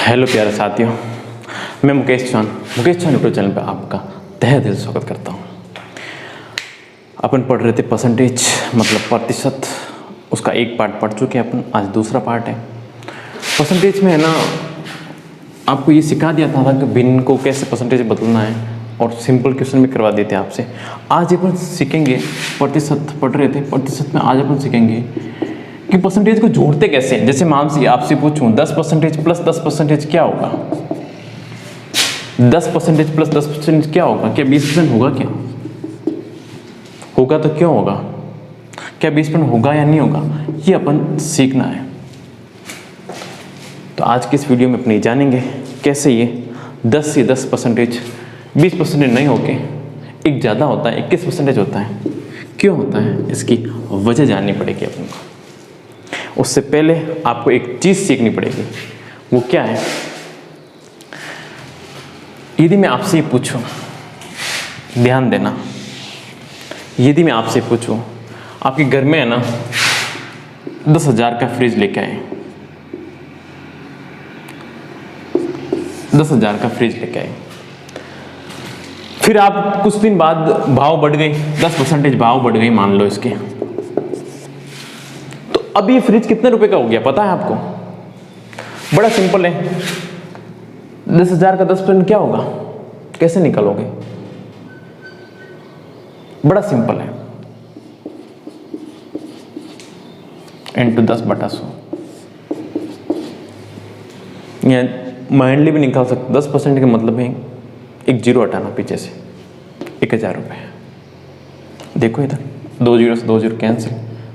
Hello प्यारे साथियों, मैं मुकेश चौहान यूट्यूब चैनल पर आपका तहे दिल स्वागत करता हूँ। अपन पढ़ रहे थे परसेंटेज मतलब प्रतिशत, उसका एक पार्ट पढ़ चुके हैं अपन, आज दूसरा पार्ट है। परसेंटेज में है ना, आपको ये सिखा दिया था कि भिन्न को कैसे परसेंटेज बदलना है और सिंपल क्वेश्चन भी करवा देते हैं आपसे। आज अपन सीखेंगे प्रतिशत, पढ़ रहे थे प्रतिशत में, आज अपन सीखेंगे कि परसेंटेज को जोड़ते कैसे हैं। जैसे मान लीजिए आपसे पूछूं 10% प्लस 10% क्या होगा, 10% प्लस 10% क्या होगा, क्या 20% होगा, क्या होगा, तो क्यों होगा, क्या 20% होगा या नहीं होगा, ये अपन सीखना है। तो आज की इस वीडियो में अपनी जानेंगे कैसे ये 10 से 10% 20% नहीं होके एक ज़्यादा होता है, 21% होता है, क्यों होता है, इसकी वजह जाननी पड़ेगी अपन को। उससे पहले आपको एक चीज़ सीखनी पड़ेगी, वो क्या है। यदि मैं आपसे ये पूछूं, ध्यान देना, यदि मैं आपसे पूछूं आपके घर में है ना 10,000 का फ्रिज लेके आए, 10,000 का फ्रिज लेके आए, फिर आप कुछ दिन बाद भाव बढ़ गई, 10% भाव बढ़ गई मान लो इसके, तो अब ये फ्रिज कितने रुपए का हो गया पता है आपको? बड़ा सिंपल है, 10,000 का 10% क्या होगा, कैसे निकालोगे? बड़ा सिंपल है, इंटू 10/100। या माइंडली भी निकाल सकते। 10% का मतलब है एक जीरो हटाना पीछे से, 1,000 रुपये। देखो इधर 2 जीरो से 2 जीरो कैंसिल,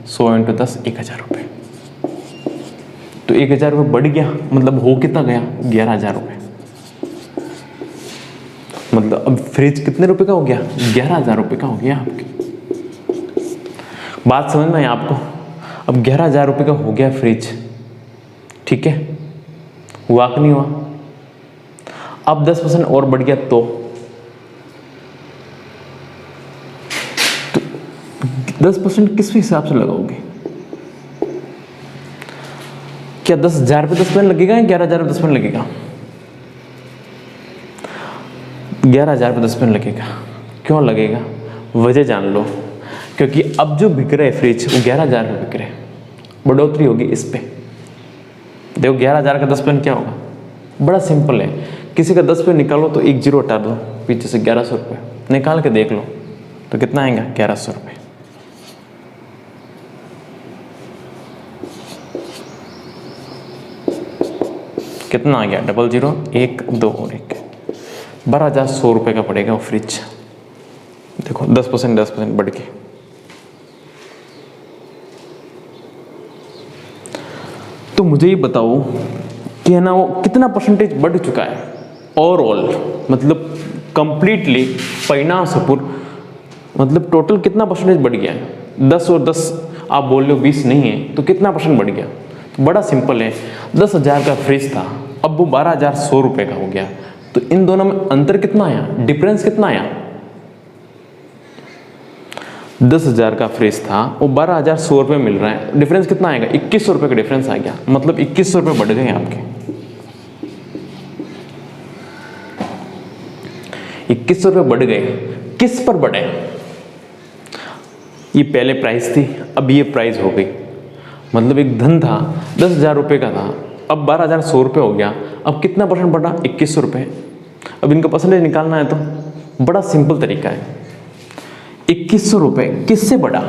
100 इंटू 10 1,000 रुपये। तो 1,000 रुपये बढ़ गया, मतलब हो कितना गया, 11,000 रुपये। मतलब अब फ्रिज कितने रुपए का हो गया, 11,000 रुपये का हो गया आपके। बात समझ में आई आपको? अब 11,000 रुपये का हो गया फ्रिज, ठीक है, हुआ कि नहीं हुआ? अब 10% और बढ़ गया तो 10% किस हिसाब से लगाओगे? क्या 10,000 पे 10% लगेगा या 11,000 पे 10% लगेगा? 11,000 पे 10% लगेगा। क्यों लगेगा, वजह जान लो। क्योंकि अब जो बिक रहे फ्रिज वो 11,000 पे बिक रहे, बढ़ोतरी होगी इस पे। देखो 11,000 का 10% क्या होगा, बड़ा सिंपल है। किसी का 10% निकालो तो एक जीरो हटा दो पीछे से, 1,100 रुपये निकाल के देख लो तो कितना आएगा, 1,100 रुपये। कितना आ गया, 00 1 2 और 1, 12,100 रुपये का पड़ेगा वो फ्रिज। देखो 10% बढ़ के। तो मुझे ये बताओ कि है ना वो कितना परसेंटेज बढ़ चुका है ओवरऑल, मतलब कंप्लीटली परिणाम सपुर, मतलब टोटल कितना परसेंटेज बढ़ गया है। 10 और 10 आप बोल रहे हो 20 नहीं है, तो कितना परसेंट बढ़ गया? तो बड़ा सिंपल है, 10,000 का फ्रिज था, अब वो 12,100 रुपये का हो गया। तो इन दोनों में अंतर कितना आया, डिफरेंस कितना आया? 10,000 का फ्रिज था, वो 12,100 रुपये मिल रहा है, डिफरेंस कितना आएगा, 2,100 रुपये का डिफरेंस आ गया। मतलब 2,100 रुपये बढ़ गए आपके, 2,100 रुपये बढ़ गए। किस पर बढ़े? ये पहले प्राइस थी, अब ये प्राइस हो गई। मतलब एक धन था 10,000 रुपये का था, अब 12,100 रुपये हो गया। अब कितना परसेंट बढ़ा, 2,100 रुपये। अब इनका परसेंटेज निकालना है तो बड़ा सिंपल तरीका है। 2,100 रुपये किससे बढ़ा,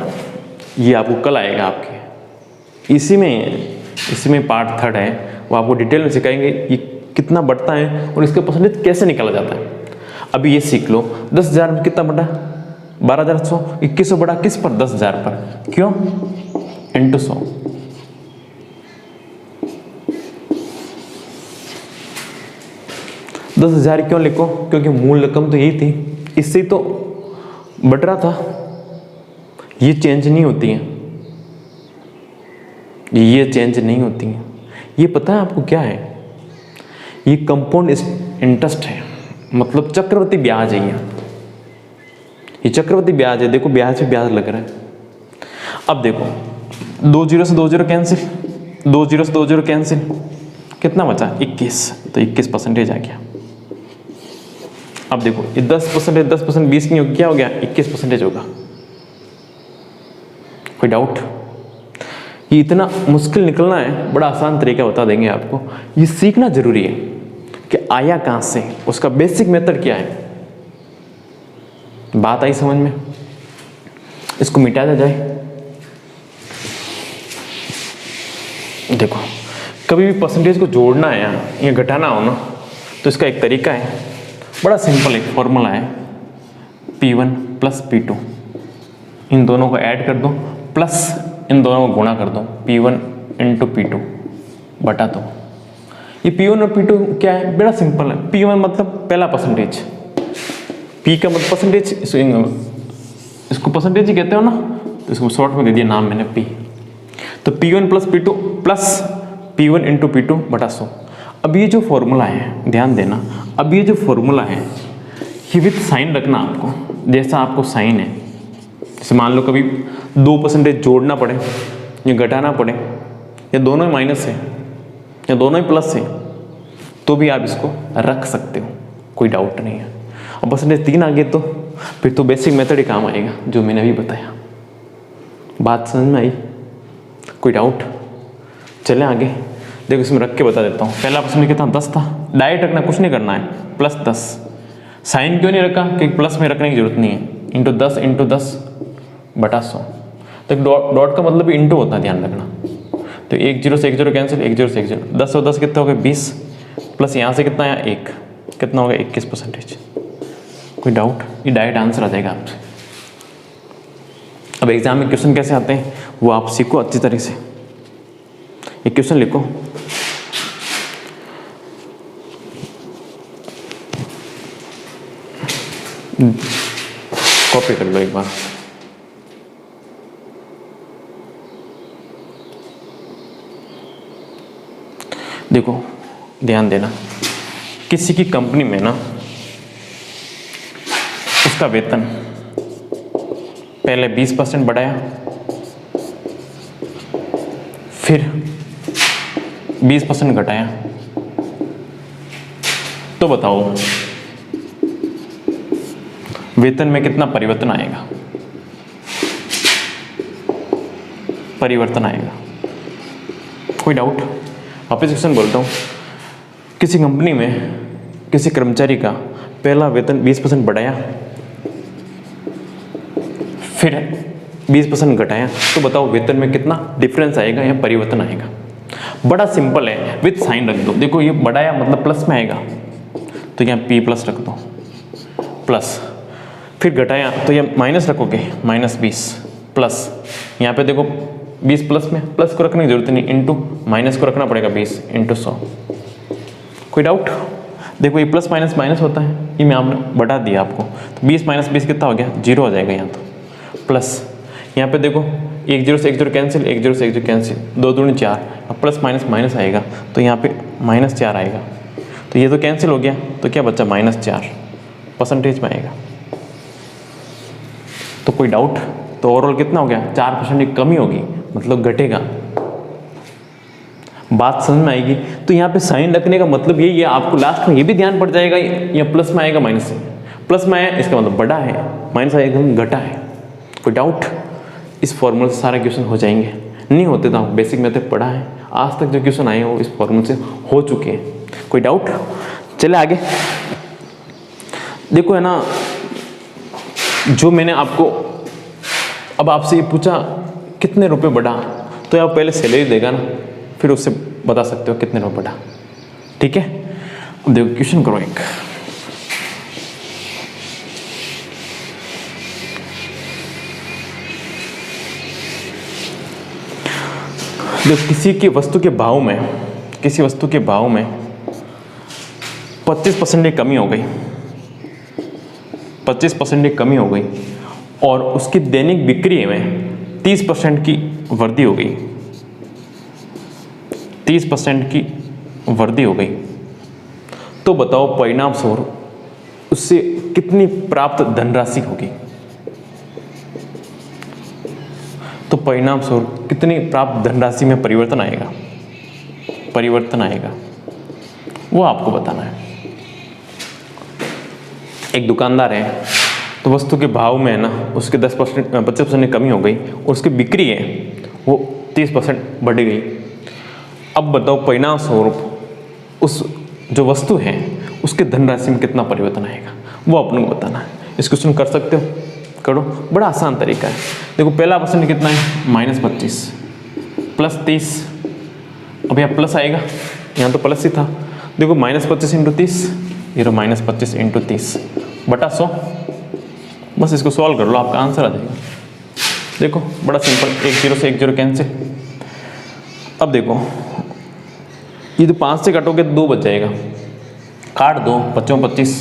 ये आपको कल आएगा आपके, इसी में पार्ट 3 है, वो आपको डिटेल में सिखाएंगे ये कितना बढ़ता है और इसका परसेंटेज कैसे निकाला जाता है। अभी ये सीख लो, 10,000 में कितना बढ़ा, 12,100, 2,100 बढ़ा किस पर, 10,000 पर, क्यों, इंटू 100। दस 10,000 क्यों लिखो, क्योंकि मूल रकम तो यही थी, इससे ही तो बढ़ रहा था। ये चेंज नहीं होती है, ये चेंज नहीं होती है। ये पता है आपको क्या है, ये कंपाउंड इंटरेस्ट है, मतलब चक्रवर्ती ब्याज है। ये चक्रवर्ती ब्याज है, देखो ब्याज पे ब्याज लग रहा है। अब देखो 2 जीरो से 2 जीरो कैंसिल, 2 जीरो से 2 जीरो कैंसिल, कितना बचा 21, तो 21% आ गया। अब देखो ये 10%, 10% 20 नहीं हो, क्या हो गया 21% होगा। कोई डाउट? ये इतना मुश्किल निकलना है, बड़ा आसान तरीका बता देंगे आपको। ये सीखना जरूरी है कि आया कहाँ से, उसका बेसिक मेथड क्या है। बात आई समझ में? इसको मिटा दिया जाए। देखो कभी भी परसेंटेज को जोड़ना है या घटाना हो ना, तो इसका एक तरीका है, बड़ा सिंपल एक फॉर्मूला है, P1 प्लस P2, इन दोनों को ऐड कर दो प्लस इन दोनों को गुणा कर दो, P1 इंटू P2 बटा दो। ये P1 और P2 क्या है? बड़ा सिंपल है। P1 मतलब पहला परसेंटेज, P का मतलब परसेंटेज, इसको परसेंटेज ही कहते हो ना, तो इसको शॉर्ट में दे दिया नाम मैंने P। तो P1 plus P2 plus P1 into P2 बटा 100। अब ये जो फॉर्मूला है, ध्यान देना, अब ये जो फॉर्मूला है ये विथ साइन रखना आपको, जैसा आपको साइन है। जैसे मान लो कभी 2% जोड़ना पड़े या घटाना पड़े, या दोनों ही माइनस है या दोनों ही प्लस है, तो भी आप इसको रख सकते हो, कोई डाउट नहीं है। और परसेंटेज 3 आ गए तो फिर तो बेसिक मेथड ही काम आएगा जो मैंने अभी बताया। बात समझ में आई? कोई डाउट? चलें आगे। देखो इसमें रख के बता देता हूँ। पहला परसेंटेज कितना 10 था, डायरेक्ट रखना, कुछ नहीं करना है, प्लस 10। साइन क्यों नहीं रखा? क्योंकि प्लस में रखने की जरूरत नहीं है। इंटू 10 बटा 100। तो डॉट का मतलब इंटू होता है, ध्यान रखना। तो 1 0 से 1 0 कैंसिल, 1 0 से 1 0, 10 और 10 कितना हो गया 20, प्लस यहाँ से कितना आया 1, कितना हो गया 21%। कोई डाउट? ये डायरेक्ट आंसर आ जाएगा आपसे। अब एग्जाम में क्वेश्चन कैसे आते हैं वो आप सीखो अच्छी तरह से। एक क्वेश्चन लिखो, कॉपी कर लो एक बार। देखो ध्यान देना, किसी की कंपनी में ना उसका वेतन पहले 20% बढ़ाया, फिर 20% घटाया, तो बताओ वेतन में कितना परिवर्तन आएगा? परिवर्तन आएगा। कोई डाउट? वापस क्वेश्चन बोलता हूँ, किसी कंपनी में किसी कर्मचारी का पहला वेतन 20% बढ़ाया, फिर 20% घटाया, तो बताओ वेतन में कितना डिफरेंस आएगा या परिवर्तन आएगा? बड़ा सिंपल है, विथ साइन रख दो। देखो ये बढ़ाया मतलब प्लस में आएगा, तो यहाँ P प्लस रख दो, प्लस, फिर घटाया तो ये माइनस रखोगे, -20 प्लस, यहाँ पे देखो 20 प्लस में प्लस को रखने की जरूरत नहीं, इंटू माइनस को रखना पड़ेगा 20 इंटू 100। कोई डाउट? देखो ये प्लस माइनस माइनस होता है, ये मैं आपने बढ़ा दिया आपको, तो 20 माइनस 20 कितना हो गया? 0 हो जाएगा यहाँ, तो प्लस यहाँ पे देखो 1 0 से 1 0 कैंसिल, 1 0 से 1 0 कैंसिल, 2 दूनी 4, अब प्लस माइनस माइनस आएगा, तो यहाँ पे -4 आएगा, तो ये तो कैंसिल हो गया, तो क्या बचा -4 परसेंटेज में आएगा। तो कोई डाउट? तो ओवरऑल कितना हो गया? 4% की कमी होगी, मतलब घटेगा। बात समझ में आएगी? तो यहाँ पे साइन रखने का मतलब यही है, आपको लास्ट में ये भी ध्यान पड़ जाएगा, या प्लस में आएगा माइनस से, प्लस में आया इसका मतलब बड़ा है, माइनस आएगा घटा है। कोई डाउट? इस फॉर्मूले से सारे क्वेश्चन हो जाएंगे, नहीं होते तो बेसिक मेथड पढ़ा है, आज तक जो क्वेश्चन आए हैं वो इस फॉर्मूले से हो चुके हैं। कोई डाउट? चले आगे। देखो है ना, जो मैंने आपको अब आपसे ये पूछा कितने रुपए बढ़ा, तो आप पहले सैलरी देगा ना, फिर उससे बता सकते हो कितने रुपए बढ़ा। ठीक है? अब देखो क्वेश्चन करो एक, देखो किसी की वस्तु के भाव में, किसी वस्तु के भाव में 25% की कमी हो गई, 25% की कमी हो गई, और उसकी दैनिक बिक्री में 30% की वृद्धि हो गई, 30% की वृद्धि हो गई, तो बताओ परिणाम स्वरूप उससे कितनी प्राप्त धनराशि होगी? तो परिणाम स्वरूप कितनी प्राप्त धनराशि में परिवर्तन आएगा? परिवर्तन आएगा। वो आपको बताना है। एक दुकानदार है, तो वस्तु के भाव में है ना उसके 25% की कमी हो गई और उसकी बिक्री है वो 30% बढ़ गई। अब बताओ परिणाम स्वरूप उस जो वस्तु है उसके धनराशि में कितना परिवर्तन आएगा, वो अपने को बताना है। इस क्वेश्चन कर सकते हो, करो, बड़ा आसान तरीका है। देखो पहला परसेंट कितना है, -25 प्लस 30। अब यहाँ प्लस आएगा, यहाँ तो प्लस ही था। देखो -25 × 30, ये -25 × 30 बटा 100। बस इसको सॉल्व कर लो, आपका आंसर आ जाएगा। देखो बड़ा सिंपल, 1 0 से 1 0 कैंसिल। अब देखो ये तो 5 से काटोगे तो 2 बच जाएगा, काट दो, 25 25,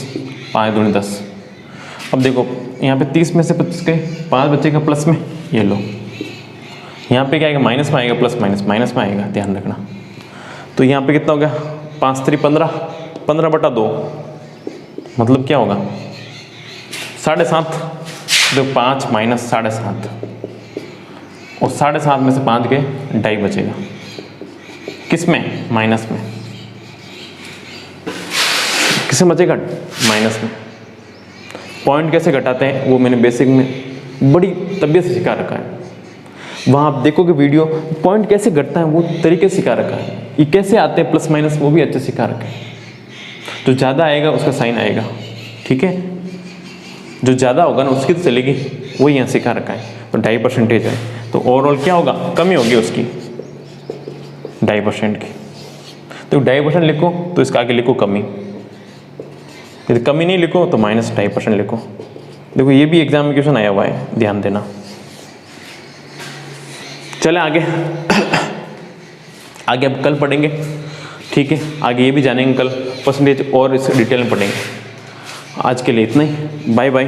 5 दूनी 10। अब देखो यहाँ पे 30 में से 25 गए, 5 बचेगा प्लस में, ये लो। यहाँ पे क्या आएगा, माइनस में आएगा, प्लस माइनस माइनस में आएगा, ध्यान रखना। तो यहाँ पे कितना हो गया, 5 3 15, 15 बटा 2 मतलब क्या होगा, 7.5। देखो 5 माइनस 7.5 और 7.5 में से 5 गए, 2.5 बचेगा। किस में, माइनस में। किसमें बचेगा, माइनस में। पॉइंट कैसे घटाते हैं वो मैंने बेसिक में बड़ी तबियत से सिखा रखा है, वहाँ आप देखोगे वीडियो, पॉइंट कैसे घटता है वो तरीके सिखा रखा है। ये कैसे आते हैं प्लस माइनस वो भी अच्छे सिखा रखा है। जो ज़्यादा आएगा उसका साइन आएगा, ठीक है, जो ज़्यादा होगा ना उसकी तो चलेगी, वही यहाँ सिखा रखा है। तो 2.5% है, तो ओवरऑल क्या होगा, कमी होगी उसकी 2.5% की। तो 2.5% लिखो तो इसका आगे लिखो कमी, यदि कमी नहीं लिखो तो -2.5% लिखो। देखो ये भी एग्जाम में क्वेश्चन आया हुआ है, ध्यान देना। चले आगे आगे अब कल पढ़ेंगे, ठीक है, आगे ये भी जानेंगे कल परसेंटेज और इस डिटेल में पढ़ेंगे। आज के लिए इतना ही, बाय बाय।